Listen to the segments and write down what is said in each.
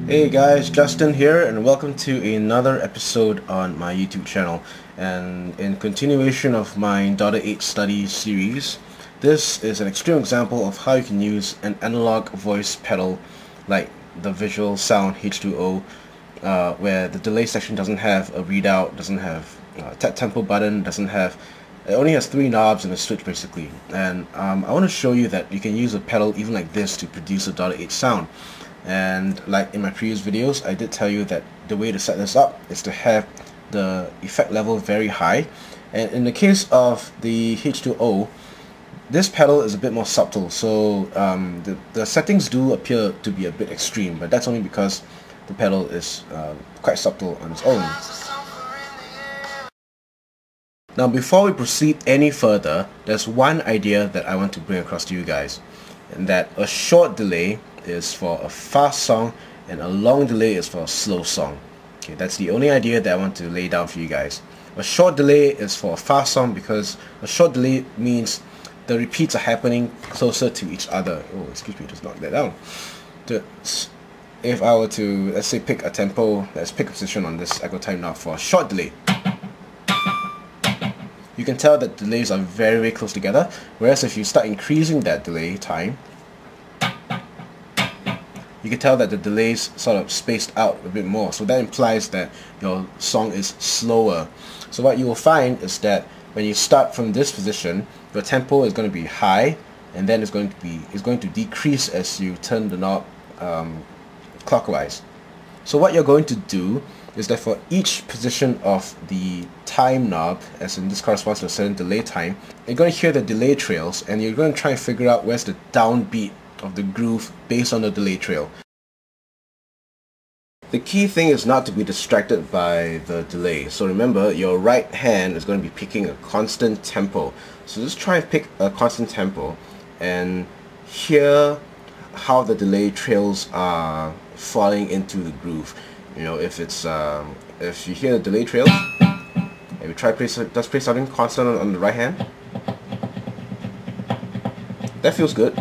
Hey guys, Justin here and welcome to another episode on my YouTube channel. And in continuation of my Data H study series, this is an extreme example of how you can use an analog voice pedal like the Visual Sound H20 where the delay section doesn't have a readout, doesn't have a tempo button, it only has 3 knobs and a switch basically. And I want to show you that you can use a pedal even like this to produce a Data H sound. And like in my previous videos, I did tell you that the way to set this up is to have the effect level very high. And in the case of the H20, this pedal is a bit more subtle, so the settings do appear to be a bit extreme, but that's only because the pedal is quite subtle on its own. Now before we proceed any further, there's one idea that I want to bring across to you guys, and that a short delay is for a fast song and a long delay is for a slow song. Okay, that's the only idea that I want to lay down for you guys. A short delay is for a fast song because a short delay means the repeats are happening closer to each other. Oh, excuse me, just knock that down. If I were to, let's say, pick a tempo, let's pick a position on this echo time knob for a short delay. You can tell that delays are very, very close together, whereas if you start increasing that delay time, you can tell that the delays sort of spaced out a bit more, so that implies that your song is slower. So what you will find is that when you start from this position, your tempo is going to be high, and then it's going to decrease as you turn the knob clockwise. So what you're going to do is that for each position of the time knob, as in this corresponds to a certain delay time, you're going to hear the delay trails, and you're going to try and figure out where's the downbeat of the groove based on the delay trail. The key thing is not to be distracted by the delay. So remember, your right hand is going to be picking a constant tempo. So just try and pick a constant tempo and hear how the delay trails are falling into the groove. You know, if you hear the delay trails, and we try play something constant on the right hand. That feels good.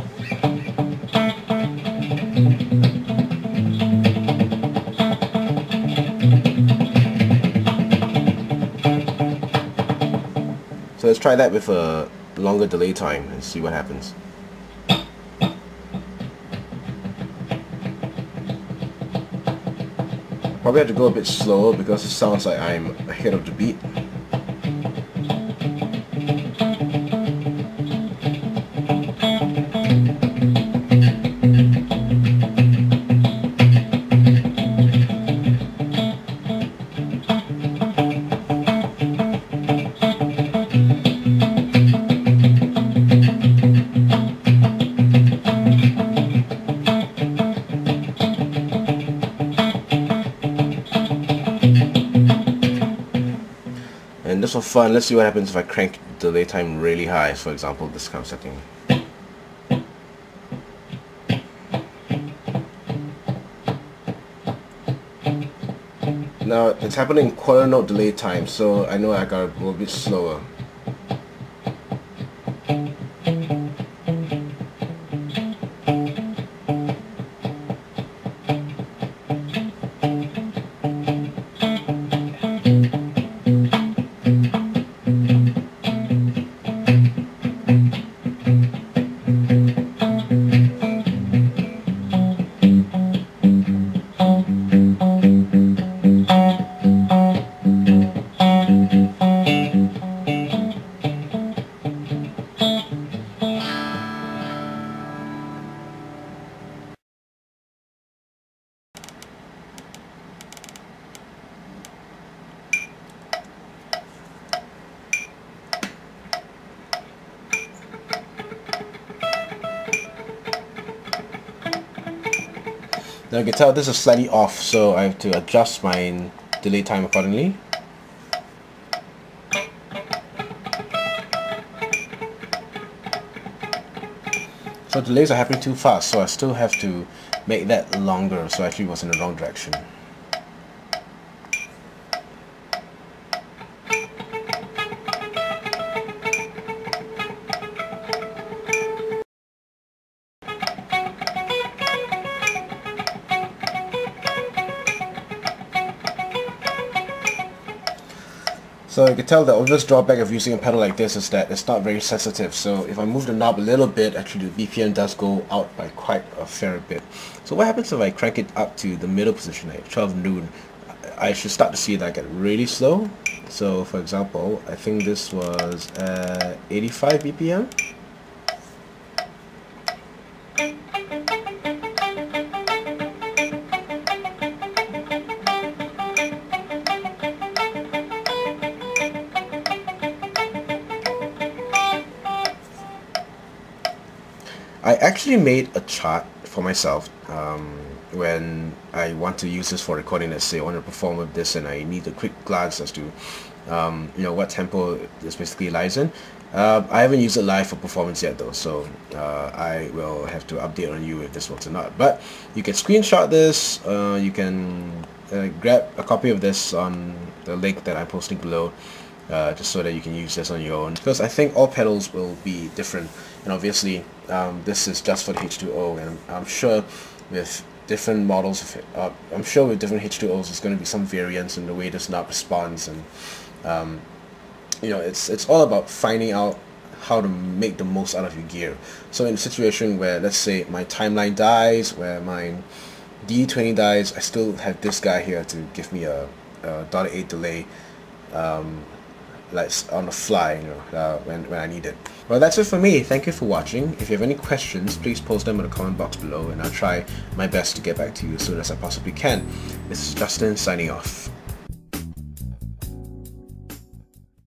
So let's try that with a longer delay time and see what happens. Probably have to go a bit slower because it sounds like I'm ahead of the beat. And just for fun, let's see what happens if I crank the delay time really high, for example, this kind of setting. Now, it's happening in quarter note delay time, so I know I gotta go a bit slower. Now you can tell this is slightly off, so I have to adjust my delay time accordingly. So delays are happening too fast, so I still have to make that longer, so I actually was in the wrong direction. So you can tell the obvious drawback of using a pedal like this is that it's not very sensitive. So if I move the knob a little bit, actually the BPM does go out by quite a fair bit. So what happens if I crank it up to the middle position at 12 noon? I should start to see that get really slow. So for example, I think this was 85 BPM. I actually made a chart for myself when I want to use this for recording. Let's say I want to perform with this and I need a quick glance as to you know, what tempo this basically lies in. I haven't used it live for performance yet though, so I will have to update on you if this works or not. But you can screenshot this, you can grab a copy of this on the link that I'm posting below, just so that you can use this on your own, because I think all pedals will be different, and obviously this is just for the H2O, and I'm sure with different models of I'm sure with different H2Os there's going to be some variance in the way this knob responds, and you know, it's all about finding out how to make the most out of your gear. So in a situation where, let's say, my timeline dies, where my D20 dies, I still have this guy here to give me a .8 delay, like on the fly, you know, when I need it. Well, that's it for me. Thank you for watching. If you have any questions, please post them in the comment box below, and I'll try my best to get back to you as soon as I possibly can. This is Justin signing off.